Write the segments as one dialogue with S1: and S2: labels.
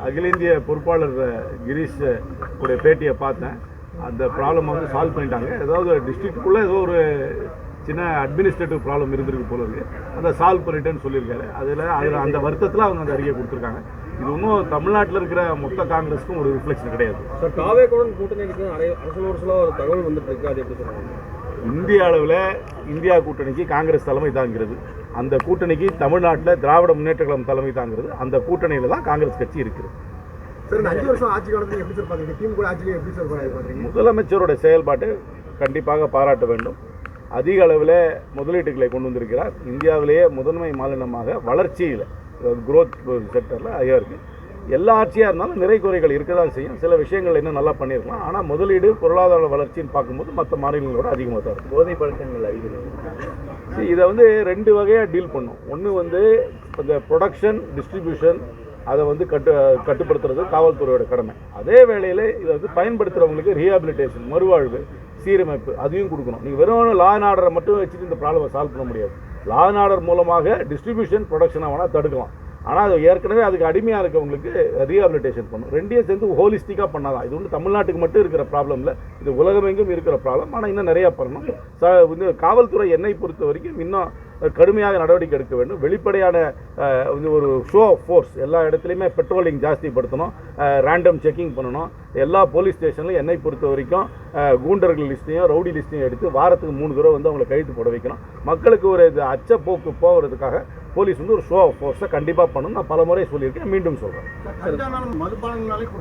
S1: அகில இந்திய பொறுப்பாளர் கிரீஷ் உடைய பேட்டியை பார்த்தேன். அந்த ப்ராப்ளம் வந்து சால்வ் பண்ணிட்டாங்க. ஏதாவது டிஸ்ட்ரிக்டுக்குள்ளே ஏதோ ஒரு சின்ன அட்மினிஸ்ட்ரேட்டிவ் ப்ராப்ளம் இருந்திருக்கு போல இருக்கு. அதை சால்வ் பண்ணிட்டேன்னு சொல்லியிருக்காரு. அதில் அந்த வருத்தத்தில் அவங்க அந்த அறிக்கை கொடுத்துருக்காங்க. இது இன்னும் தமிழ்நாட்டில் இருக்கிற மொத்த காங்கிரஸுக்கும் ஒரு ரிஃப்ளெக்ஷன் கிடையாது.
S2: சார், காவேக்குடன் கூட்டணி ஒரு தகவல் வந்துட்டு இருக்கு. அது எப்படி சொல்லுவாங்க?
S1: இந்திய அளவில் இந்தியா கூட்டணிக்கு காங்கிரஸ் தலைமை தாங்கிறது. அந்த கூட்டணிக்கு தமிழ்நாட்டில் திராவிட முன்னேற்ற கழகம் தலைமை தாங்கிறது. அந்த கூட்டணியில் தான் காங்கிரஸ் கட்சி இருக்குது. முதலமைச்சரோட செயல்பாட்டை கண்டிப்பாக பாராட்ட வேண்டும். அதிக அளவில் முதலீட்டுகளை கொண்டு வந்திருக்கிறார். இந்தியாவிலேயே முதன்மை மாநிலமாக வளர்ச்சியில் குரோத் செக்டரில் ஐயா இருக்குது. எல்லா ஆட்சியாக இருந்தாலும் நிறை குறைகள் இருக்க தான் செய்யும். சில விஷயங்கள் இன்னும் நல்லா பண்ணியிருக்கலாம். ஆனால் முதலீடு பொருளாதார வளர்ச்சின்னு பார்க்கும்போது மற்ற மாநிலங்களோட அதிகமாக தான் இருக்கும். போதை பழக்கங்கள் அதிகம். இதை வந்து ரெண்டு வகையாக டீல் பண்ணும். ஒன்று வந்து இந்த ப்ரொடக்ஷன் டிஸ்ட்ரிபியூஷன் அதை வந்து கட்டுப்படுத்துறது காவல்துறையோட கடமை. அதே வேளையில் இதை வந்து பயன்படுத்துகிறவங்களுக்கு ரீஹாபிலிட்டேஷன் மறுவாழ்வு சீரமைப்பு அதையும் கொடுக்கணும். நீங்கள் வெறும் லா அண்ட் ஆர்டரை மட்டும் வச்சுட்டு இந்த ப்ராப்ளமை சால்வ் பண்ண முடியாது. லா அண்ட் ஆர்டர் மூலமாக டிஸ்ட்ரிபியூஷன் ப்ரொடக்ஷனை வேணால் தடுக்கலாம். ஆனால் அது ஏற்கனவே அதுக்கு அடிமையாக இருக்கவங்களுக்கு ரீஹாபிலிட்டேஷன் பண்ணும். ரெண்டையும் சேர்ந்து ஹோலிஸ்டிக்காக பண்ணாதான். இது வந்து தமிழ்நாட்டுக்கு மட்டும் இருக்கிற ப்ராப்ளம் இல்லை, இது உலகமெங்கும் இருக்கிற ப்ராப்ளம். ஆனால் இன்னும் நிறையா பண்ணணும். இந்த காவல்துறை என்னை பொறுத்த வரைக்கும் இன்னும் கடுமையாக நடவடிக்கை எடுக்க வேண்டும். வெளிப்படையான ஒரு ஷோ ஆஃப் ஃபோர்ஸ் எல்லா இடத்துலையுமே பெட்ரோலிங் ஜாஸ்திப்படுத்தணும். ரேண்டம் செக்கிங் பண்ணணும். எல்லா போலீஸ் ஸ்டேஷன்லையும் என்னை பொறுத்த வரைக்கும் கூண்டர்கள் லிஸ்ட்டையும் ரவுடி லிஸ்ட்டையும் எடுத்து வாரத்துக்கு 3 தடவை வந்து அவங்களை கைது போட வைக்கணும். மக்களுக்கு ஒரு அச்சப்போக்கு போகிறதுக்காக போலீஸ் வந்து ஒரு ஷோ ஆஃப் ஃபோர்ஸை கண்டிப்பாக பண்ணணும். நான் பல முறை சொல்லியிருக்கேன், மீண்டும் சொல்கிறேன்.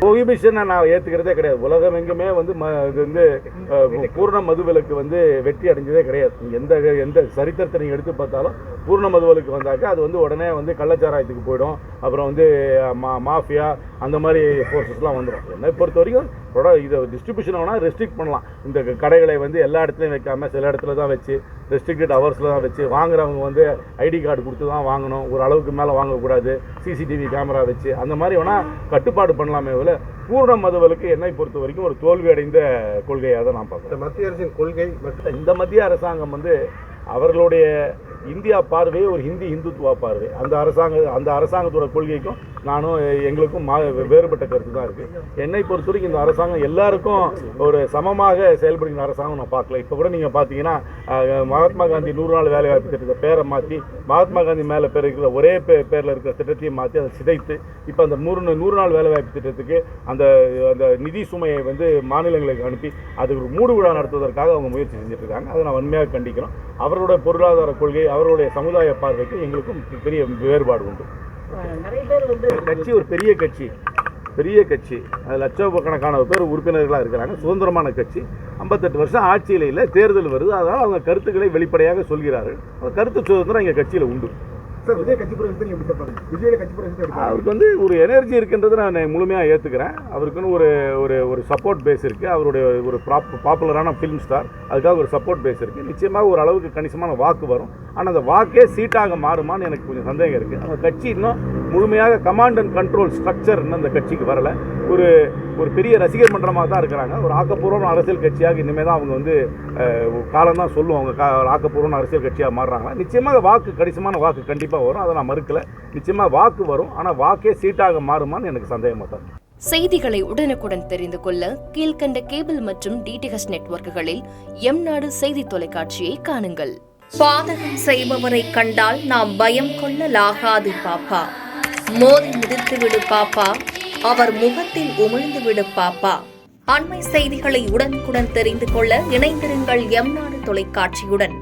S1: ப்ரொஹிபிஷனை நான் ஏற்றுக்கிறதே கிடையாது. உலகம் எங்குமே வந்து இது வந்து பூர்ண மதுவிலக்கு வந்து வெற்றி அடைஞ்சதே கிடையாது. எந்த சரித்திரத்தை நீங்கள் எடுத்து பார்த்தாலும் பூர்ண மதுவிலக்கு வந்தாக்க அது வந்து உடனே வந்து கள்ளச்சாராயத்துக்கு போயிடும். அப்புறம் வந்து மாஃபியா அந்த மாதிரி ஃபோர்ஸஸ்லாம் வந்துடும். என்னை பொறுத்த வரைக்கும் இதை டிஸ்ட்ரிபியூஷன் வேணால் ரெஸ்ட்ரிக்ட் பண்ணலாம். இந்த கடைகளை வந்து எல்லா இடத்துலையும் வைக்காமல் சில இடத்துல தான் வச்சு ரெஸ்ட்ரிக்டட் ஹவர்ஸில் தான் வச்சு வாங்குறவங்க வந்து ஐடி கார்டு கொடுத்து தான் வாங்கணும். ஒரு அளவுக்கு மேலே வாங்கக்கூடாது. சிசிடிவி கேமரா வச்சு அந்த மாதிரி வேணால் கட்டுப்பாடு பண்ணலாமே போல பூர்ண மதுவிலக்கு என்னை பொறுத்த வரைக்கும் ஒரு தோல்வி அடைந்த கொள்கையாக தான் நான் பார்க்குறேன்.
S2: மத்திய அரசின் கொள்கை
S1: இந்த மத்திய அரசாங்கம் வந்து அவர்களுடைய இந்தியா பார்வையே ஒரு இந்துத்துவா பார்வை. அந்த அரசாங்கத்தோட கொள்கைக்கும் நானும் எங்களுக்கும் வேறுபட்ட கருத்து தான் இருக்குது. என்னை பொறுத்த வரைக்கும் இந்த அரசாங்கம் எல்லாருக்கும் ஒரு சமமாக செயல்படுகிற அரசாங்கம் நான் பார்க்கல. இப்போ கூட நீங்கள் பார்த்தீங்கன்னா மகாத்மா காந்தி 100 நாள் வேலைவாய்ப்பு திட்டத்தை பேரை மாற்றி மகாத்மா காந்தி மேலே பேர் இருக்கிற ஒரே பேரில் இருக்கிற திட்டத்தையும் மாற்றி அதை சிதைத்து இப்போ அந்த 100 நாள் வேலைவாய்ப்பு திட்டத்துக்கு அந்த நிதி சுமையை வந்து மாநிலங்களுக்கு அனுப்பி அது ஒரு மூடு விழா நடத்துவதற்காக அவங்க முயற்சி செஞ்சுட்டு இருக்காங்க. அதை நான் வன்மையாக கண்டிக்கிறோம். அவர்களுடைய பொருளாதார கொள்கை அவர்களுடைய சமுதாய பார்வைக்கு எங்களுக்கும் பெரிய வேறுபாடு உண்டு. கட்சி ஒரு பெரிய கட்சி அது லட்சக்கணக்கான பேர் உறுப்பினர்களாக இருக்கிறாங்க. சுதந்திரமான கட்சி. 58 வருஷம் ஆட்சியில் இல்லை, தேர்தல் வருது. அதனால் அவங்க கருத்துக்களை வெளிப்படையாக சொல்கிறார்கள். கருத்து சுதந்திரம் எங்கள் கட்சியில் உண்டு. அவருக்கு வந்து ஒரு எனர்ஜி இருக்குன்றது நான் முழுமையாக ஏற்றுக்கிறேன். அவருக்குன்னு ஒரு சப்போர்ட் பேஸ் இருக்குது. அவருடைய ஒரு பாப்புலரான ஃபிலிம் ஸ்டார், அதுக்காக ஒரு சப்போர்ட் பேஸ் இருக்குது. நிச்சயமாக ஒரு அளவுக்கு கணிசமான வாக்கு வரும். ஆனால் அந்த வாக்கே சீட்டாக மாறுமான்னு எனக்கு கொஞ்சம் சந்தேகம் இருக்குது. அந்த கட்சி இன்னும் முழுமையாக கமாண்ட் அண்ட் கண்ட்ரோல் ஸ்ட்ரக்சர் இன்னும் அந்த கட்சிக்கு வரலை. ஒரு பெரிய ரசிகர் மன்றமாக தான் இருக்கிறாங்க. ஒரு ஆக்கப்பூர்வமான அரசியல் கட்சியாக இனிமேல் தான் அவங்க வந்து காலம் தான் சொல்லுவோம். அவங்க ஆக்கப்பூர்வமான அரசியல் கட்சியாக மாறுறாங்களா. நிச்சயமாக கணிசமான வாக்கு கண்டிப்பாக வரும். அதை நான் மறுக்கலை. நிச்சயமாக வாக்கு வரும். ஆனால் வாக்கே சீட்டாக மாறுமான்னு எனக்கு சந்தேகமாக தான்.
S3: செய்திகளை உடனுக்குடன் தெரிந்து கொள்ள கீழ்கண்ட கேபிள் மற்றும் டிடிஹெச் நெட்வொர்க்குகளில் எம்நாடு செய்தி தொலைக்காட்சியை காணுங்கள்.
S4: பாதகம் செய்பவரை கண்டால் நாம் பயம் கொள்ளலாகாது பாப்பா. மோதி மிதித்து விடு பாப்பா, அவர் முகத்தில் உமிழ்ந்து விடு பாப்பா. அண்மை செய்திகளை உடனுக்குடன் தெரிந்து கொள்ள இணைந்திருங்கள் எம்நாடு தொலைக்காட்சியுடன்.